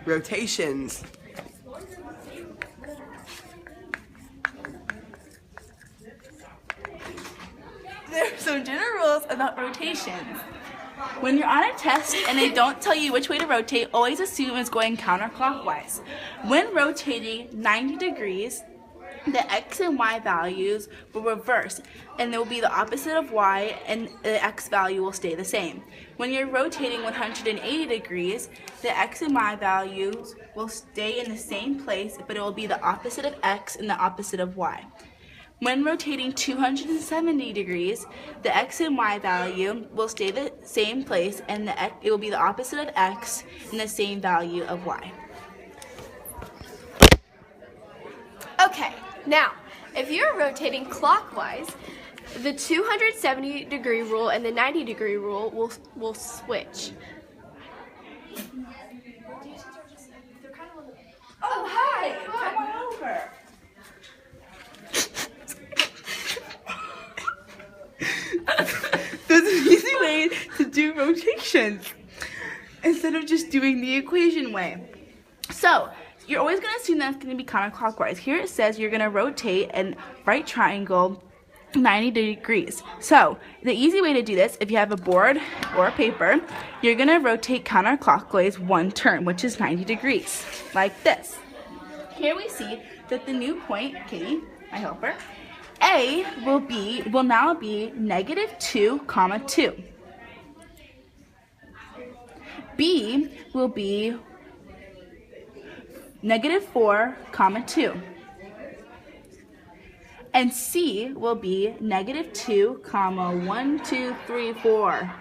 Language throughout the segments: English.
Rotations. There are some general rules about rotations. When you're on a test and they don't tell you which way to rotate, always assume it's going counterclockwise. When rotating 90 degrees, the x and y values will reverse and they will be the opposite of y, and the x value will stay the same. When you're rotating 180 degrees, the x and y values will stay in the same place, but it will be the opposite of x and the opposite of y. When rotating 270 degrees, the x and y value will stay the same place, and it will be the opposite of x and the same value of y. Okay, now, if you're rotating clockwise, the 270-degree rule and the 90-degree rule will switch. Oh, hi! Come on over. There's an easy way to do rotations instead of just doing the equation way. So, you're always going to assume that it's going to be counterclockwise. Here it says you're going to rotate a right triangle 90 degrees. So, the easy way to do this, if you have a board or a paper, you're going to rotate counterclockwise one turn, which is 90 degrees, like this. Here we see that the new point, Katie, my helper, A will now be -2, 2. B will be -4, 2. And C will be -2, 1, 2, 3, 4.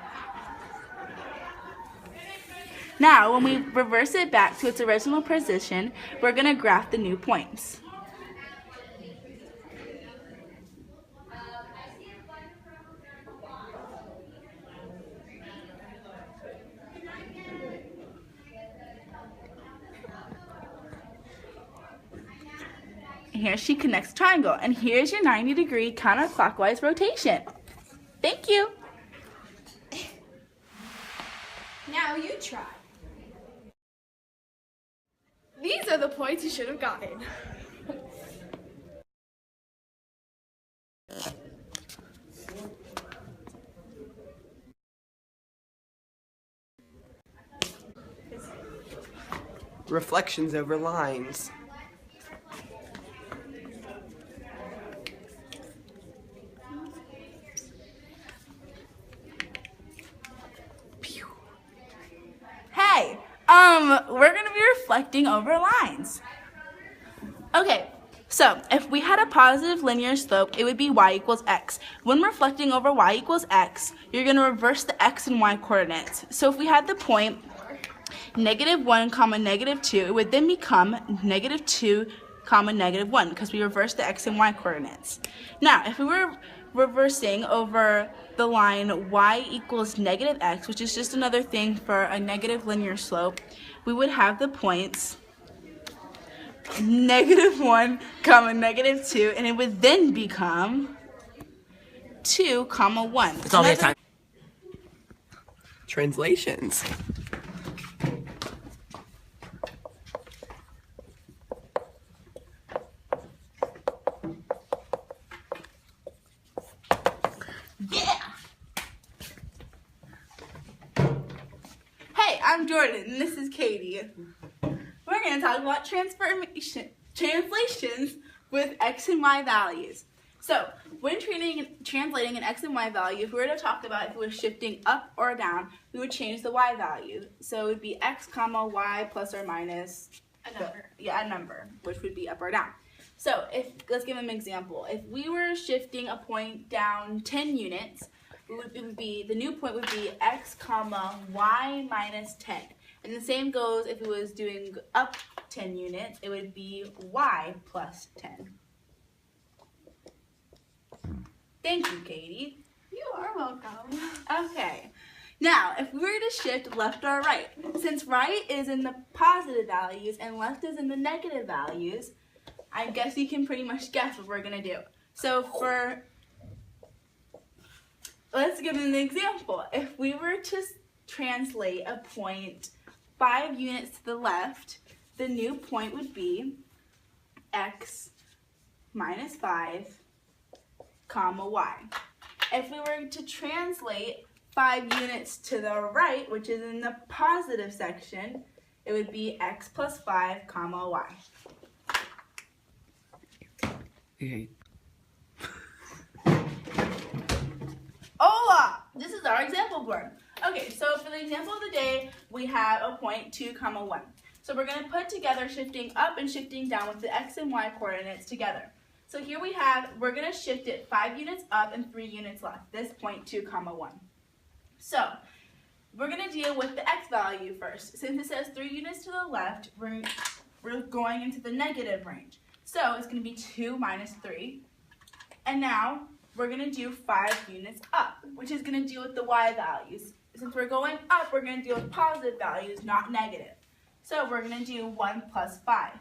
Now, when we reverse it back to its original position, we're going to graph the new points. Here she connects triangle, and here's your 90-degree counterclockwise rotation. Thank you. Now you try. These are the points you should have gotten. Reflections over lines. Hey, we're going to be reflecting over lines. Okay, so if we had a positive linear slope, it would be y equals x. When reflecting over y equals x, you're going to reverse the x and y coordinates. So if we had the point -1, -2, it would then become -2, -1 because we reversed the x and y coordinates. Now, if we were reversing over the line y equals -x, which is just another thing for a negative linear slope, we would have the points -1, -2, and it would then become 2, 1. That's all we have time. Translations. Yeah! Hey, I'm Jordan, and this is Katie. We're going to talk about translations with x and y values. So, when translating an x and y value, if we were to talk about if it was shifting up or down, we would change the y value. So, it would be x, y plus or minus A number. a number, which would be up or down. So, let's give an example. If we were shifting a point down 10 units, the new point would be x, y minus 10. And the same goes if it was doing up 10 units, it would be y plus 10. Thank you, Katie. You are welcome. Okay. Now, if we were to shift left or right, since right is in the positive values and left is in the negative values, I guess you can pretty much guess what we're going to do. So let's give an example. If we were to translate a point 5 units to the left, the new point would be x minus 5, comma, y. If we were to translate 5 units to the right, which is in the positive section, it would be x plus 5, comma, y. Okay. Hola! This is our example board. Okay, so for the example of the day, we have a point 2, comma, 1. So we're going to put together shifting up and shifting down with the x and y coordinates together. So here we're going to shift it 5 units up and 3 units left, this point 2, comma, 1. So we're going to deal with the x value first. Since it says 3 units to the left, we're going into the negative range. So it's going to be 2 minus 3. And now we're going to do 5 units up, which is going to deal with the y values. Since we're going up, we're going to deal with positive values, not negative. So we're going to do 1 plus 5.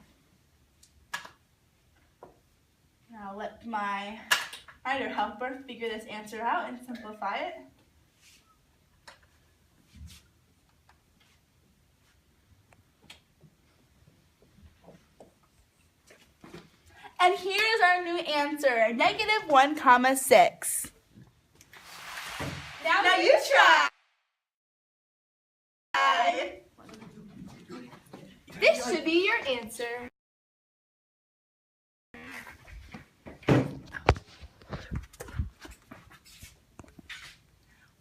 Now let my writer helper figure this answer out and simplify it. And here's our new answer, negative 1, comma, 6. Now you try. This should be your answer.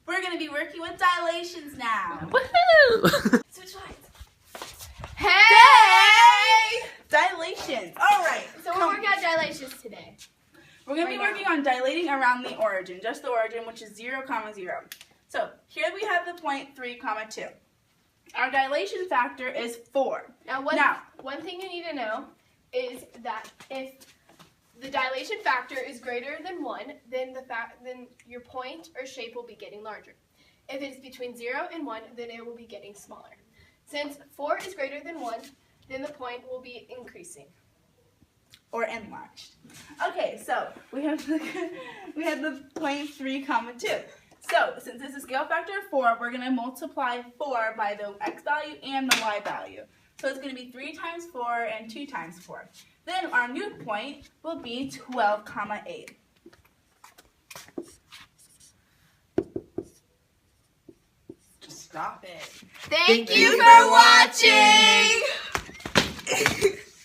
We're going to be working with dilations now. Woohoo! Switch lines. Hey! Dilations. All right. So we're working on dilations today. We're going to be working on dilating around the origin, just the origin, which is 0, comma, 0. So here we have the point 3, comma, 2. Our dilation factor is 4. Now, one thing you need to know is that if the dilation factor is greater than 1, then your point or shape will be getting larger. If it's between 0 and 1, then it will be getting smaller. Since 4 is greater than 1, then the point will be increasing. Or enlarged. Okay, so we have the point 3, comma, 2. So since it's a scale factor of 4, we're going to multiply 4 by the x value and the y value. So it's going to be 3 times 4 and 2 times 4. Then our new point will be 12, comma, 8. Just stop it. Thank you for watching!